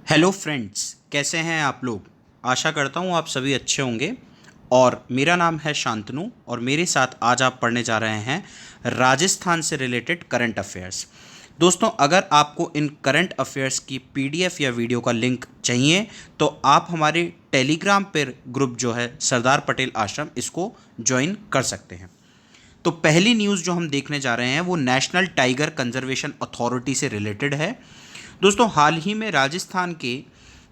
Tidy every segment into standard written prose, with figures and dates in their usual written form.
Hello friends, कैसे हैं आप लोग। आशा करता हूँ आप सभी अच्छे होंगे। और मेरा नाम है शांतनु और मेरे साथ आज आप पढ़ने जा रहे हैं राजस्थान से रिलेटेड करंट अफेयर्स। दोस्तों, अगर आपको इन करंट अफेयर्स की पीडीएफ या वीडियो का लिंक चाहिए तो आप हमारे टेलीग्राम पर ग्रुप जो है सरदार पटेल आश्रम, इसको ज्वाइन कर सकते हैं। तो पहली न्यूज़ जो हम देखने जा रहे हैं वो नेशनल टाइगर कंजर्वेशन अथॉरिटी से रिलेटेड है। दोस्तों, हाल ही में राजस्थान के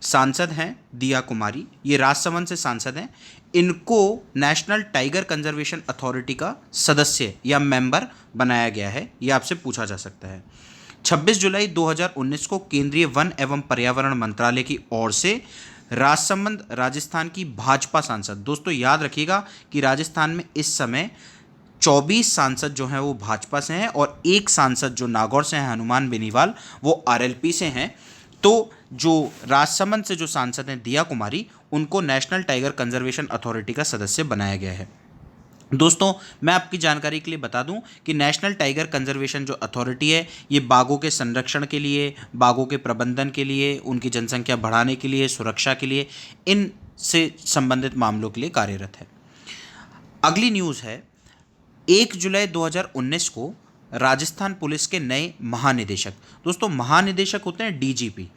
सांसद हैं दिया कुमारी, ये राजसमंद से सांसद हैं। इनको नेशनल टाइगर कंजर्वेशन अथॉरिटी का सदस्य या मेंबर बनाया गया है, ये आपसे पूछा जा सकता है। 26 जुलाई 2019 को केंद्रीय वन एवं पर्यावरण मंत्रालय की ओर से राजसमंद राजस्थान की भाजपा सांसद, दोस्तों याद रखिएगा कि राजस्थान में इस समय 24 सांसद जो हैं वो भाजपा से हैं और एक सांसद जो नागौर से हैं, हनुमान बेनीवाल, वो आरएलपी से हैं। तो जो राजसमंद से जो सांसद हैं दिया कुमारी, उनको नेशनल टाइगर कंजर्वेशन अथॉरिटी का सदस्य बनाया गया है। दोस्तों, मैं आपकी जानकारी के लिए बता दूं कि नेशनल टाइगर कंजर्वेशन जो अथॉरिटी है, ये बाघों के संरक्षण के लिए, बाघों के प्रबंधन के लिए, उनकी जनसंख्या बढ़ाने के लिए, सुरक्षा के लिए, इन से संबंधित मामलों के लिए कार्यरत है। अगली न्यूज़ है, 1 जुलाई 2019 को राजस्थान पुलिस के नए महानिदेशक, दोस्तों महानिदेशक होते हैं डीजीपी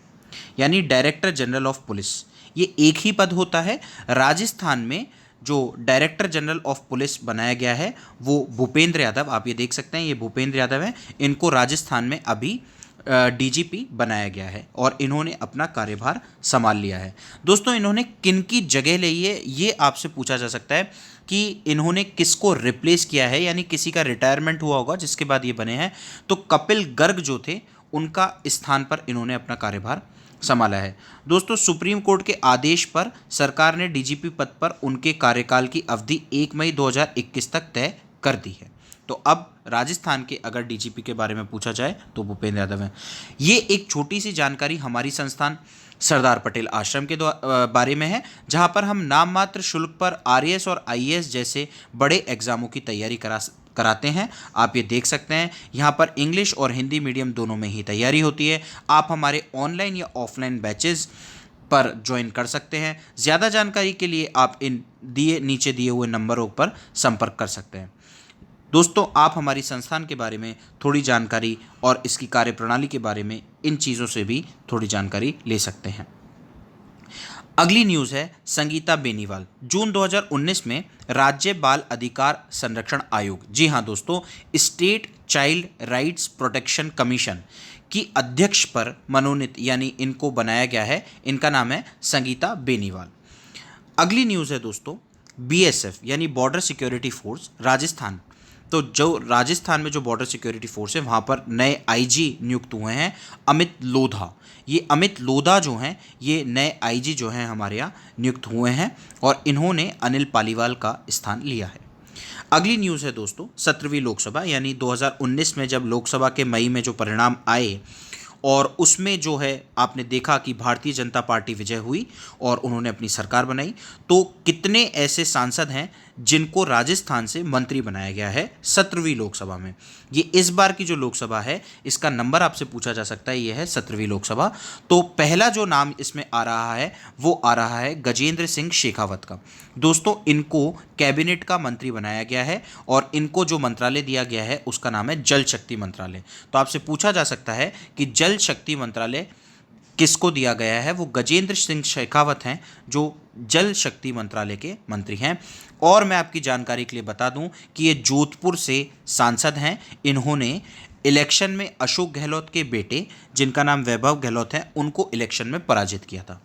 यानी डायरेक्टर जनरल ऑफ पुलिस, ये एक ही पद होता है। राजस्थान में जो डायरेक्टर जनरल ऑफ पुलिस बनाया गया है वो भूपेंद्र यादव, आप ये देख सकते हैं, ये भूपेंद्र यादव हैं। इनको राजस्थान में अभी डीजीपी बनाया गया है और इन्होंने अपना कार्यभार संभाल लिया है। दोस्तों, इन्होंने किन की जगह ली है ये आपसे पूछा जा सकता है कि इन्होंने किसको रिप्लेस किया है, यानी किसी का रिटायरमेंट हुआ होगा जिसके बाद ये बने हैं। तो कपिल गर्ग जो थे, उनका स्थान पर इन्होंने अपना कार्यभार संभाला है। दोस्तों, सुप्रीम कोर्ट के आदेश पर सरकार ने डीजीपी पद पर उनके कार्यकाल की अवधि 1 मई 2021 तक तय कर दी है। तो अब राजस्थान के अगर डीजीपी के बारे में पूछा जाए तो भूपेंद्र यादव हैं। ये एक छोटी सी जानकारी हमारी संस्थान सरदार पटेल आश्रम के बारे में है, जहां पर हम नाम मात्र शुल्क पर आरएएस और आईएएस जैसे बड़े एग्जामों की तैयारी कराते हैं। आप ये देख सकते हैं, यहाँ पर इंग्लिश और हिंदी मीडियम दोनों में ही तैयारी होती है। आप हमारे ऑनलाइन या ऑफलाइन बैचेस पर ज्वाइन कर सकते हैं। ज़्यादा जानकारी के लिए आप इन नीचे दिए हुए नंबरों पर संपर्क कर सकते हैं। दोस्तों, आप हमारी संस्थान के बारे में थोड़ी जानकारी और इसकी कार्यप्रणाली के बारे में इन चीज़ों से भी थोड़ी जानकारी ले सकते हैं। अगली न्यूज़ है संगीता बेनीवाल। जून 2019 में राज्य बाल अधिकार संरक्षण आयोग, जी हाँ दोस्तों, state child rights protection commission की अध्यक्ष पर मनोनीत, यानी इनको बनाया गया है। इनका नाम है संगीता बेनीवाल। अगली न्यूज़ है दोस्तों, बीएसएफ यानी बॉर्डर सिक्योरिटी फोर्स राजस्थान। तो जो राजस्थान में जो बॉर्डर सिक्योरिटी फोर्स है, वहाँ पर नए आईजी नियुक्त हुए हैं, अमित लोधा। ये अमित लोधा जो हैं, ये नए आईजी जो हैं हमारे यहाँ नियुक्त हुए हैं और इन्होंने अनिल पालीवाल का स्थान लिया है। अगली न्यूज़ है दोस्तों, 17वीं लोकसभा, यानी 2019 में जब लोकसभा के मई में जो परिणाम आए और उसमें जो है आपने देखा कि भारतीय जनता पार्टी विजय हुई और उन्होंने अपनी सरकार बनाई। तो कितने ऐसे सांसद हैं जिनको राजस्थान से मंत्री बनाया गया है 17वीं लोकसभा में। ये इस बार की जो लोकसभा है, इसका नंबर आपसे पूछा जा सकता है, ये है 17वीं लोकसभा। तो पहला जो नाम इसमें आ रहा है वो आ रहा है गजेंद्र सिंह शेखावत का। दोस्तों, इनको कैबिनेट का मंत्री बनाया गया है और इनको जो मंत्रालय दिया गया है उसका नाम है जल शक्ति मंत्रालय। तो आपसे पूछा जा सकता है कि जल शक्ति मंत्रालय किसको दिया गया है। वो गजेंद्र सिंह शेखावत हैं जो जल शक्ति मंत्रालय के मंत्री हैं। और मैं आपकी जानकारी के लिए बता दूं कि ये जोधपुर से सांसद हैं। इन्होंने इलेक्शन में अशोक गहलोत के बेटे, जिनका नाम वैभव गहलोत है, उनको इलेक्शन में पराजित किया था।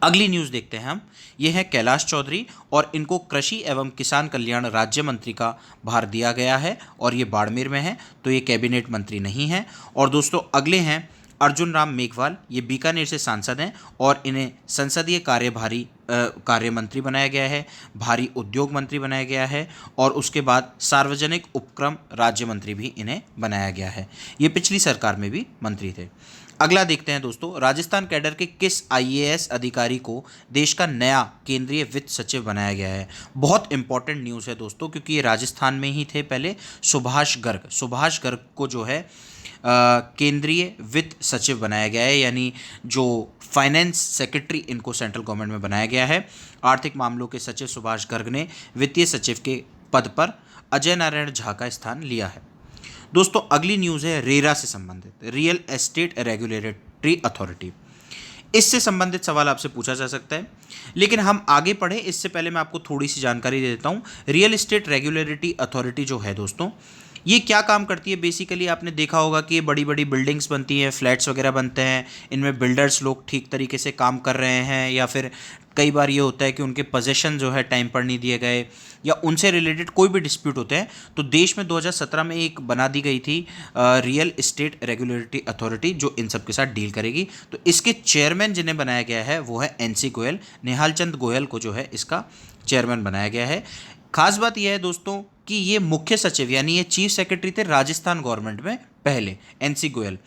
अगली न्यूज़ देखते हैं हम, ये है कैलाश चौधरी और इनको कृषि एवं किसान कल्याण राज्य मंत्री का भार दिया गया है और ये बाड़मेर में है, तो ये कैबिनेट मंत्री नहीं हैं। और दोस्तों, अगले हैं अर्जुन राम मेघवाल, ये बीकानेर से सांसद हैं और इन्हें संसदीय कार्य मंत्री बनाया गया है, भारी उद्योग मंत्री बनाया गया है और उसके बाद सार्वजनिक उपक्रम राज्य मंत्री भी इन्हें बनाया गया है। ये पिछली सरकार में भी मंत्री थे। अगला देखते हैं दोस्तों, राजस्थान कैडर के किस आईएएस अधिकारी को देश का नया केंद्रीय वित्त सचिव बनाया गया है। बहुत इंपॉर्टेंट न्यूज़ है दोस्तों, क्योंकि ये राजस्थान में ही थे पहले। सुभाष गर्ग को जो है केंद्रीय वित्त सचिव बनाया गया है, यानी जो फाइनेंस सेक्रेटरी इनको सेंट्रल गवर्नमेंट में बनाया गया है। आर्थिक मामलों के सचिव सुभाष गर्ग ने वित्तीय सचिव के पद पर अजय नारायण झा का स्थान लिया है। दोस्तों अगली न्यूज़ है रेरा से संबंधित, रियल एस्टेट रेगुलेटरी अथॉरिटी। इससे संबंधित सवाल आपसे पूछा जा सकता है, लेकिन हम आगे बढ़े इससे पहले मैं आपको थोड़ी सी जानकारी दे देता हूँ। रियल एस्टेट रेगुलेटरी अथॉरिटी जो है दोस्तों, ये क्या काम करती है। बेसिकली आपने देखा होगा कि ये बड़ी बड़ी बिल्डिंग्स बनती हैं, फ्लैट्स वगैरह बनते हैं, इनमें बिल्डर्स लोग ठीक तरीके से काम कर रहे हैं, या फिर कई बार ये होता है कि उनके पोजेशन जो है टाइम पर नहीं दिए गए, या उनसे रिलेटेड कोई भी डिस्प्यूट होते हैं, तो देश में 2017 में एक बना दी गई थी रियल एस्टेट रेगुलेटरी अथॉरिटी, जो इन सब के साथ डील करेगी। तो इसके चेयरमैन जिन्हें बनाया गया है वो है NC गोयल, निहाल चंद गोयल को जो है इसका चेयरमैन बनाया गया है। खास बात यह है दोस्तों कि ये मुख्य सचिव यानी ये चीफ सेक्रेटरी थे राजस्थान गवर्नमेंट में पहले, NC गोयल।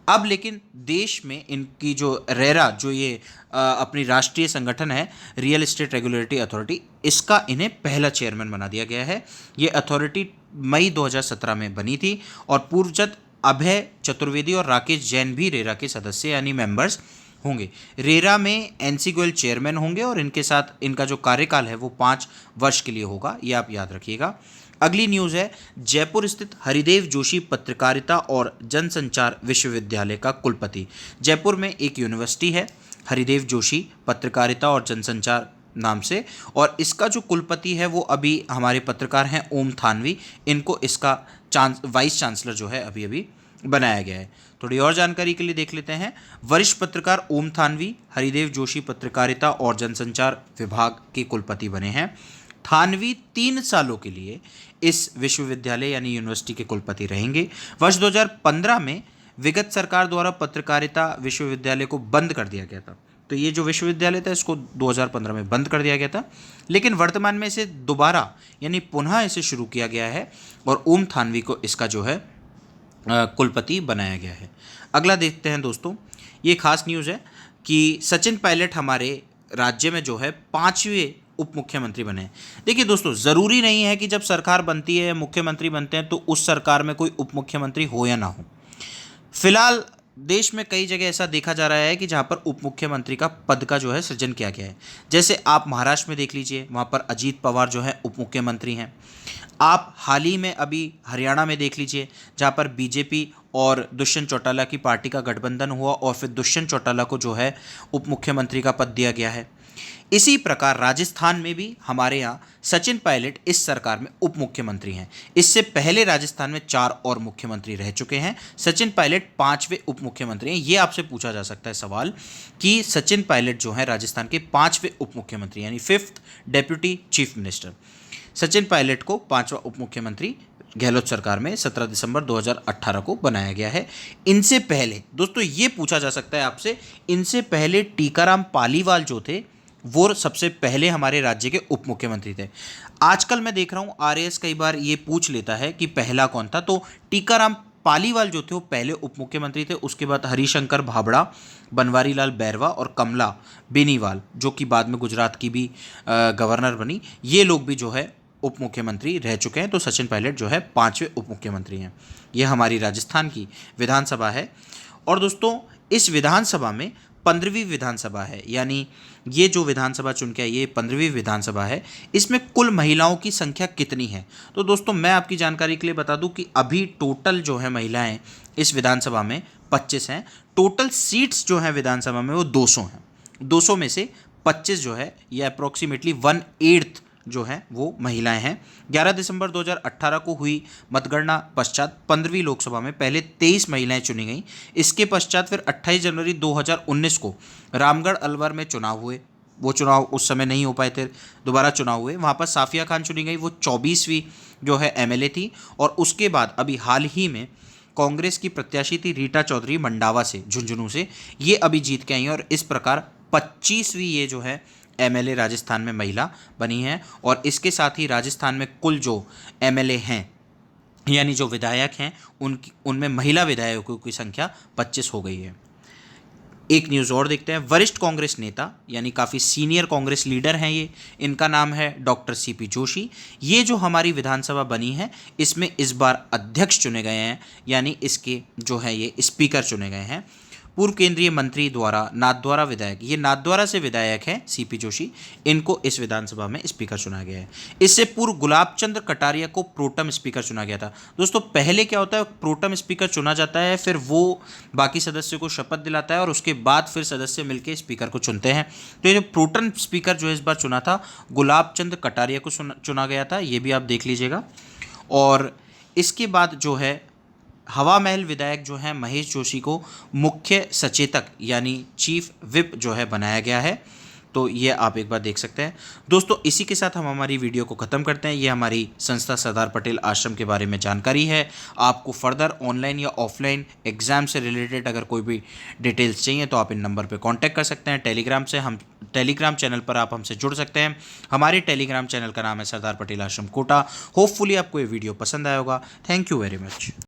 अब लेकिन देश में इनकी जो रेरा, जो ये अपनी राष्ट्रीय संगठन है रियल एस्टेट रेगुलेटरी अथॉरिटी, इसका इन्हें पहला चेयरमैन बना दिया गया है। ये अथॉरिटी मई 2017 में बनी थी और पूर्वजत अभय चतुर्वेदी और राकेश जैन भी रेरा के सदस्य यानी मेंबर्स होंगे। रेरा में NC गोयल चेयरमैन होंगे और इनके साथ इनका जो कार्यकाल है वो 5 वर्ष के लिए होगा, ये आप याद रखिएगा। अगली न्यूज़ है जयपुर स्थित हरिदेव जोशी पत्रकारिता और जनसंचार विश्वविद्यालय का कुलपति। जयपुर में एक यूनिवर्सिटी है हरिदेव जोशी पत्रकारिता और जनसंचार नाम से, और इसका जो कुलपति है वो अभी हमारे पत्रकार हैं ओम थानवी, इनको इसका वाइस चांसलर जो है अभी अभी बनाया गया है। थोड़ी और जानकारी के लिए देख लेते हैं। वरिष्ठ पत्रकार ओम थानवी हरिदेव जोशी पत्रकारिता और जनसंचार विभाग के कुलपति बने हैं। थानवी 3 सालों के लिए इस विश्वविद्यालय यानी यूनिवर्सिटी के कुलपति रहेंगे। वर्ष 2015 में विगत सरकार द्वारा पत्रकारिता विश्वविद्यालय को बंद कर दिया गया था। तो ये जो विश्वविद्यालय था इसको 2015 में बंद कर दिया गया था, लेकिन वर्तमान में इसे दोबारा यानी पुनः इसे शुरू किया गया है और ओम थानवी को इसका जो है कुलपति बनाया गया है। अगला देखते हैं दोस्तों, ये खास न्यूज़ है कि सचिन पायलट हमारे राज्य में जो है 5वें उप मुख्यमंत्री बने। देखिए दोस्तों, ज़रूरी नहीं है कि जब सरकार बनती है, मुख्यमंत्री बनते हैं, तो उस सरकार में कोई उप मुख्यमंत्री हो या ना हो। फिलहाल देश में कई जगह ऐसा देखा जा रहा है कि जहाँ पर उप मुख्यमंत्री का पद का जो है सृजन किया गया है। जैसे आप महाराष्ट्र में देख लीजिए, वहाँ पर अजीत पवार जो है उप मुख्यमंत्री हैं। आप हाल ही में अभी हरियाणा में देख लीजिए, जहाँ पर बीजेपी और दुष्यंत चौटाला की पार्टी का गठबंधन हुआ और फिर दुष्यंत चौटाला को जो है उप मुख्यमंत्री का पद दिया गया है। इसी प्रकार राजस्थान में भी हमारे यहाँ सचिन पायलट इस सरकार में उप मुख्यमंत्री हैं। इससे पहले राजस्थान में 4 और मुख्यमंत्री रह चुके हैं। सचिन पायलट 5वें उप मुख्यमंत्री हैं। ये आपसे पूछा जा सकता है सवाल कि सचिन पायलट जो है राजस्थान के 5वें उप मुख्यमंत्री यानी 5th deputy chief minister. Sachin Pilot को 5वां उप मुख्यमंत्री गहलोत सरकार में 17 दिसंबर 2018 को बनाया गया है। इनसे पहले दोस्तों ये पूछा जा सकता है आपसे, इनसे पहले टीकाराम पालीवाल जो थे वो सबसे पहले हमारे राज्य के उप मुख्यमंत्री थे। आजकल मैं देख रहा हूँ RAS कई बार ये पूछ लेता है कि पहला कौन था, तो टीकाराम पालीवाल जो थे वो पहले उप मुख्यमंत्री थे। उसके बाद हरिशंकर भाबड़ा, बनवारी लाल बैरवा और कमला बेनीवाल जो कि बाद में गुजरात की भी गवर्नर बनी, ये लोग भी जो है उप मुख्यमंत्री रह चुके हैं। तो सचिन पायलट जो है 5वें उप मुख्यमंत्री हैं। यह हमारी राजस्थान की विधानसभा है। और दोस्तों इस विधानसभा में 15वीं विधानसभा है, यानी ये जो विधानसभा चुन के आई ये 15वीं विधानसभा है। इसमें कुल महिलाओं की संख्या कितनी है, तो दोस्तों मैं आपकी जानकारी के लिए बता दूं कि अभी टोटल जो है महिलाएं इस विधानसभा में 25 हैं। टोटल सीट्स जो हैं विधानसभा में वो 200 हैं। 200 में से 25 जो है ये अप्रॉक्सीमेटली 1/8 जो है वो महिलाएं हैं। 11 दिसंबर 2018 को हुई मतगणना पश्चात 15वीं लोकसभा में पहले 23 महिलाएं चुनी गईं। इसके पश्चात फिर 28 जनवरी 2019 को रामगढ़ अलवर में चुनाव हुए। वो चुनाव उस समय नहीं हो पाए थे, दोबारा चुनाव हुए। वहाँ पर साफिया खान चुनी गई, वो 24वीं जो है MLA थी। और उसके बाद अभी हाल ही में कांग्रेस की प्रत्याशी थी रीटा चौधरी मंडावा से, झुंझुनू से, ये अभी जीत के आई हैं। और इस प्रकार 25वीं ये जो है MLA राजस्थान में महिला बनी है। और इसके साथ ही राजस्थान में कुल जो MLA हैं यानी जो विधायक हैं उनमें महिला विधायकों की संख्या 25 हो गई है। एक न्यूज़ और देखते हैं। वरिष्ठ कांग्रेस नेता यानी काफ़ी सीनियर कांग्रेस लीडर हैं ये, इनका नाम है डॉक्टर सीपी जोशी। ये जो हमारी विधानसभा बनी है इसमें इस बार अध्यक्ष चुने गए हैं, यानी इसके जो है ये स्पीकर चुने गए हैं। पूर्व केंद्रीय मंत्री द्वारा नाथद्वारा विधायक, ये नाथद्वारा से विधायक हैं सीपी जोशी, इनको इस विधानसभा में स्पीकर चुना गया है। इससे पूर्व गुलाब चंद्र कटारिया को प्रोटम स्पीकर चुना गया था। दोस्तों पहले क्या होता है, प्रोटम स्पीकर चुना जाता है, फिर वो बाकी सदस्यों को शपथ दिलाता है और उसके बाद फिर सदस्य मिलकर स्पीकर को चुनते हैं। तो ये जो प्रोटम स्पीकर जो इस बार चुना था, गुलाब चंद्र कटारिया को चुना गया था, ये भी आप देख लीजिएगा। और इसके बाद जो है हवा महल विधायक जो है महेश जोशी को मुख्य सचेतक यानी चीफ विप जो है बनाया गया है। तो ये आप एक बार देख सकते हैं। दोस्तों इसी के साथ हम हमारी वीडियो को ख़त्म करते हैं। ये हमारी संस्था सरदार पटेल आश्रम के बारे में जानकारी है। आपको फर्दर ऑनलाइन या ऑफलाइन एग्ज़ाम से रिलेटेड अगर कोई भी डिटेल्स चाहिए तो आप इन नंबर पे कांटेक्ट कर सकते हैं। टेलीग्राम चैनल पर आप हमसे जुड़ सकते हैं। हमारे टेलीग्राम चैनल का नाम है सरदार पटेल आश्रम कोटा। होपफुली आपको ये वीडियो पसंद आया होगा। Thank you very much.